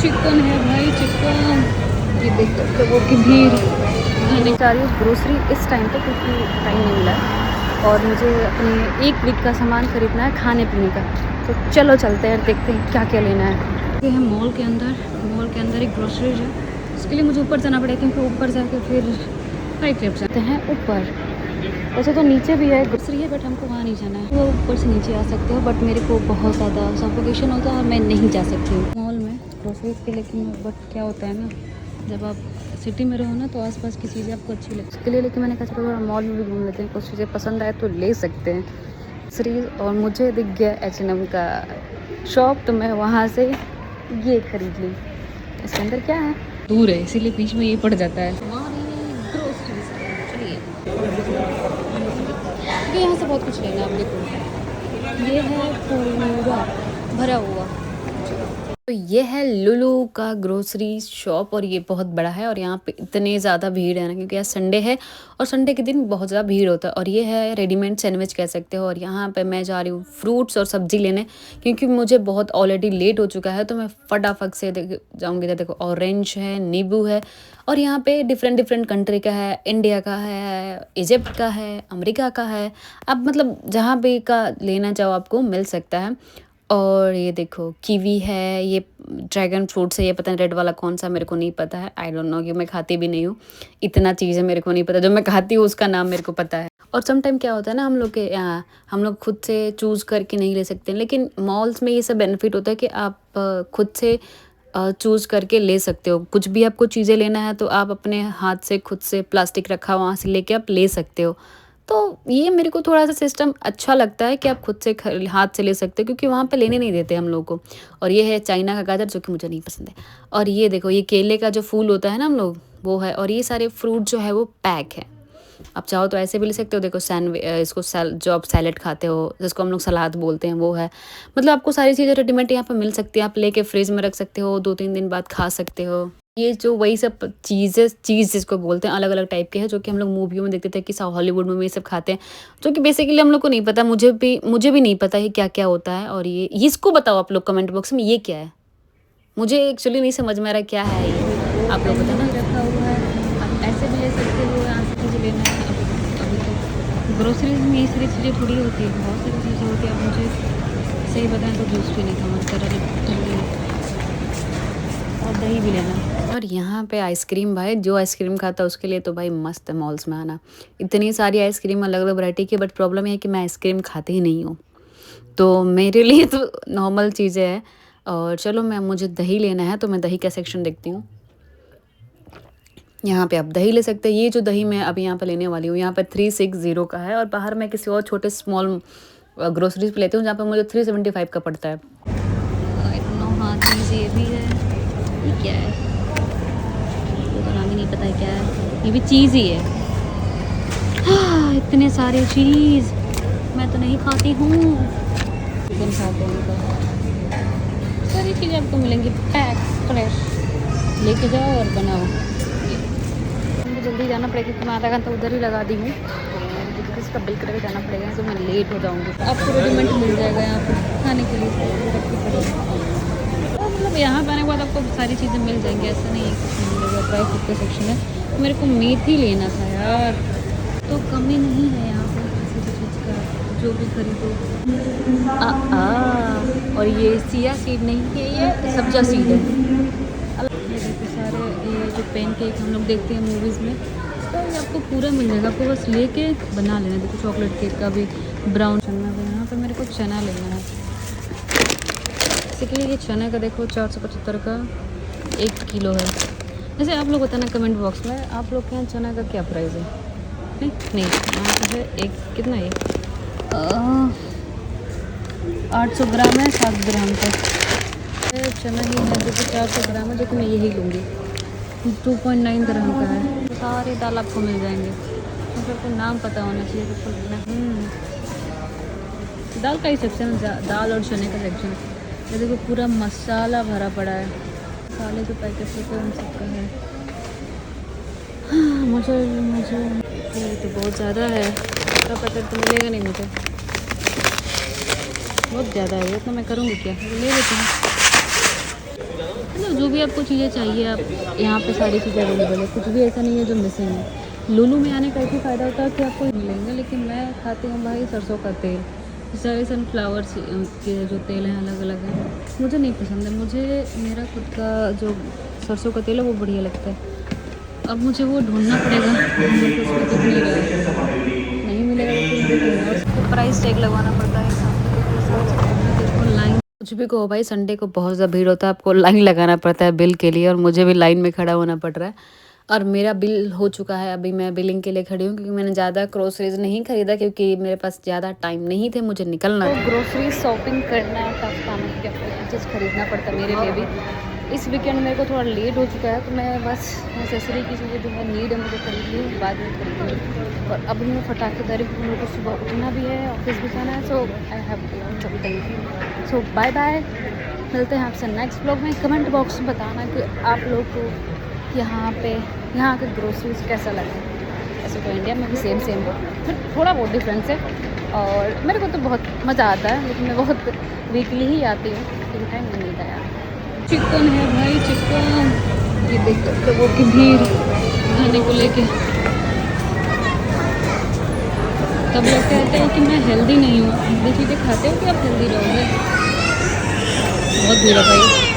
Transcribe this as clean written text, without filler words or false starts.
Chicken है भाई chicken. ये देखो लोगों की भीड़। मैंने चाह रही हूँ ग्रोसरी इस टाइम पे क्योंकि टाइम नहीं मिला है और मुझे अपने 1 वीक का सामान खरीदना है खाने पीने का। तो चलो चलते हैं देखते हैं क्या क्या लेना है। ये है मॉल के अंदर एक ग्रोसरी है। इसके लिए मुझे ऊपर जाना पड़ेगा क्योंकि ऊपर जाके फिर फ्लाइट ट्रिप जाते हैं ऊपर। वैसे तो नीचे भी है ग्रोसरी है बट हमको वहाँ नहीं जाना है। वो ऊपर से नीचे आ सकते हो बट मेरे को बहुत ज़्यादा सफोकेशन होता है और मैं नहीं जा सकती हूँ मॉल में ग्रोसरीज के। लेकिन बट क्या होता है ना, जब आप सिटी में रहो ना तो आसपास की चीज़ें आपको अच्छी लगती है उसके लिए। लेकिन मैंने कहा चलो थोड़ा मॉल में भी घूम लेते हैं, कुछ चीज़ें पसंद आए तो ले सकते हैं ग्रोसरीज। और मुझे दिख गया H&M का शॉप तो मैं वहाँ से ये खरीद ली। इसके अंदर क्या है, दूर है इसीलिए बीच में ये पड़ जाता है ग्रोसरीज। चलिए क्योंकि यहाँ से बहुत कुछ लेना है। आप देखो ये है पूरा भरा हुआ। तो ये है लुलु का ग्रोसरी शॉप और ये बहुत बड़ा है और यहाँ पे इतने ज़्यादा भीड़ है ना क्योंकि आज संडे है और संडे के दिन बहुत ज़्यादा भीड़ होता है। और ये है रेडीमेड सैंडविच कह सकते हो। और यहाँ पे मैं जा रही हूँ फ्रूट्स और सब्जी लेने क्योंकि मुझे बहुत ऑलरेडी लेट हो चुका है। तो मैं फटाफट से जाऊँगी। तो देखो ऑरेंज है, नींबू है और यहाँ पे डिफरेंट डिफरेंट कंट्री का है, इंडिया का है, इजिप्ट का है, अमेरिका का है। अब मतलब जहाँ भी का लेना चाहो आपको मिल सकता है। और ये देखो कीवी है, ये ड्रैगन फ्रूट्स है, ये पता नहीं रेड वाला कौन सा मेरे को नहीं पता है। आई डोंट नो कि मैं खाती भी नहीं हूँ। इतना चीज़ें मेरे को नहीं पता, जो मैं खाती हूँ उसका नाम मेरे को पता है। और सम टाइम क्या होता है ना, हम लोग के यहाँ हम लोग खुद से चूज़ करके नहीं ले सकते, लेकिन मॉल्स में ये सब बेनिफिट होता है कि आप खुद से चूज़ करके ले सकते हो। कुछ भी आपको चीज़ें लेना है तो आप अपने हाथ से खुद से प्लास्टिक रखा वहाँ से लेके आप ले सकते हो। तो ये मेरे को थोड़ा सा सिस्टम अच्छा लगता है कि आप खुद से हाथ से ले सकते हो क्योंकि वहाँ पे लेने नहीं देते हम लोग को। और ये है चाइना का गाजर जो कि मुझे नहीं पसंद है। और ये देखो ये केले का जो फूल होता है ना हम लोग वो है। और ये सारे फ्रूट जो है वो पैक है। आप चाहो तो ऐसे भी ले सकते हो। देखो इसको जो आप सैलेड खाते हो जिसको हम लोग सलाद बोलते हैं वो है। मतलब आपको सारी चीज़ें रेडीमेड यहाँ पे मिल सकती है। आप लेके फ्रिज में रख सकते हो, 2-3 दिन बाद खा सकते हो। ये जो वही सब चीज़ जिसको बोलते हैं अलग अलग टाइप के हैं जो कि हम लोग मूवियों में देखते थे कि हॉलीवुड में ये सब खाते हैं, जो कि बेसिकली हम लोग को नहीं पता। मुझे भी नहीं पता ये क्या क्या होता है। और ये इसको बताओ आप लोग कमेंट बॉक्स में ये क्या है। मुझे एक्चुअली नहीं समझ में आ रहा क्या है ये, आप लोग बताना। रखा हुआ है, आप ऐसे भी ले सकते हो, यहाँ से चीज़ें लेना है। अभी तो ग्रोसरीज में ये सारी चीज़ें थोड़ी होती है, बहुत सारी चीज़ें होती है। अब मुझे सही बताएं तो जूस भी नहीं था मन कर रहा और दही भी लेना। और यहाँ पे आइसक्रीम भाई, जो आइसक्रीम खाता है उसके लिए तो भाई मस्त है मॉल्स में आना। इतनी सारी आइसक्रीम अलग अलग वैरायटी की, बट प्रॉब्लम ये है कि मैं आइसक्रीम खाती ही नहीं हूँ तो मेरे लिए तो नॉर्मल चीज़ें हैं। और चलो मुझे दही लेना है तो मैं दही का सेक्शन देखती हूँ। यहाँ पे आप दही ले सकते हैं। ये जो दही मैं अभी यहाँ पे लेने वाली हूँ यहाँ पे 360 का है और बाहर मैं किसी और छोटे स्मॉल ग्रोसरीज पे लेती हूँ जहाँ पे मुझे 375 का पड़ता है। हाँ चीज़ ये भी है। ये क्या है, वो तो नाम ही नहीं पता है क्या है। ये भी चीज़ ही है। इतने सारे चीज़ मैं तो नहीं खाती हूँ। चिकन खाते हैं तो सारी चीज़ें आपको मिलेंगी पैक फ्रेश। लेके जाओ और बनाओ। मुझे जल्दी जाना पड़ेगा क्योंकि मैं आधा घंटा उधर ही लगा दी हूँ। तो इसका बिल करके जाना पड़ेगा तो मैं लेट हो जाऊँगी। आपको रेडीमेड मिल जाएगा यहाँ पर खाने के लिए। मतलब यहाँ पे आने के बाद आपको सारी चीज़ें मिल जाएंगी, ऐसा नहीं है कुछ नहीं मिलेगा। ड्राई फ्रूट का सेक्शन है। तो मेरे को मेथी लेना था यार, तो कमी नहीं है यहाँ पे किसी भी चीज़ का, जो भी खरीदो। और ये चिया सीड नहीं है, ये सब्जा सीड है। ये देखो सारे ये जो पेन केक हम लोग देखते हैं मूवीज़ में, तो ये आपको पूरा मिल जाएगा। आपको बस लेके बना लेना। देखो चॉकलेट केक का भी ब्राउन चना भी। यहाँ पर मेरे को चना लेना है। बेसिकली ये चने का देखो 475 का 1 किलो है। जैसे आप लोग बताना कमेंट बॉक्स में आप लोग के यहाँ चना का क्या प्राइस है। नहीं यहाँ पे है एक कितना है 800 ग्राम है 7 ग्राम का चना ही है जो कि 400 ग्राम है, जो कि मैं यही लूँगी। 2.9 ग्राम का है। तो सारे दाल आपको मिल जाएंगे। तो सबको नाम पता होना चाहिए सबको लेना। दाल का ही सेक्शन, दाल और चने का सेक्शन। ये देखो पूरा मसाला भरा पड़ा है। मसाले जो पैकेट होते हैं उन सबका है। मुझे ये तो बहुत ज़्यादा है। पूरा पैकेट तो मिलेगा नहीं मुझे, बहुत ज़्यादा है। इतना मैं करूँगी क्या, ले लेती हूँ। मतलब जो भी आपको चीज़ें चाहिए आप यहाँ पे सारी चीज़ें अवेलेबल है, कुछ भी ऐसा नहीं है जो मिसिंग है। लुलु में आने का एक ही फ़ायदा होता है कि आपको मिलेंगे, लेकिन मैं खाती हूँ भाई सरसों का तेल। सारे सनफ्लावर के जो तेल हैं अलग अलग हैं, मुझे नहीं पसंद है। मुझे मेरा खुद का जो सरसों का तेल है वो बढ़िया लगता है। अब मुझे वो ढूंढना पड़ेगा, मेरे को उसमें दिख नहीं रहा है, नहीं मिलेगा तो फिर देखूँगा। उसको प्राइस टैग लगवाना पड़ता है सामने, देखो लाइन। कुछ भी कहो भाई, संडे को बहुत ज़्यादा भीड़ होता है, आपको लाइन लगाना पड़ता है बिल के लिए, और मुझे भी लाइन में खड़ा होना पड़ रहा है। और मेरा बिल हो चुका है, अभी मैं बिलिंग के लिए खड़ी हूँ क्योंकि मैंने ज़्यादा ग्रोसरीज नहीं खरीदा क्योंकि मेरे पास ज़्यादा टाइम नहीं थे, मुझे निकलना था। ग्रोसरी शॉपिंग करना टफ काम है क्योंकि आपको चीज़ खरीदना पड़ता है। मेरे लिए भी इस वीकेंड मेरे को थोड़ा लेट हो चुका है, तो मैं बस नेसेसरी की चीज़ें जो है नीड है मुझे खरीद ली, बाद में खरीद ली। और अभी मैं फटाकेदारी मेरे को सुबह उठना भी है, ऑफिस भी जाना है, so I have to something. So bye bye, मिलते हैं आपसे नेक्स्ट ब्लॉग में। कमेंट बॉक्स में बताना कि आप लोग को यहाँ के ग्रोसरीज कैसा लगा। ऐसे तो इंडिया में भी सेम फिर थोड़ा बहुत डिफरेंस है, और मेरे को तो बहुत मज़ा आता है, लेकिन मैं बहुत वीकली ही आती हूँ क्योंकि टाइम नहीं मिलता यार। चिकन है भाई, चिकन, ये देखो लोगों की भीड़ खाने को लेके। तब लोग कहते हैं कि मैं हेल्दी नहीं हूँ, हेल्दी चीज़ें खाते हो कि आप हेल्दी रहोगे। बहुत भीड़ है भाई।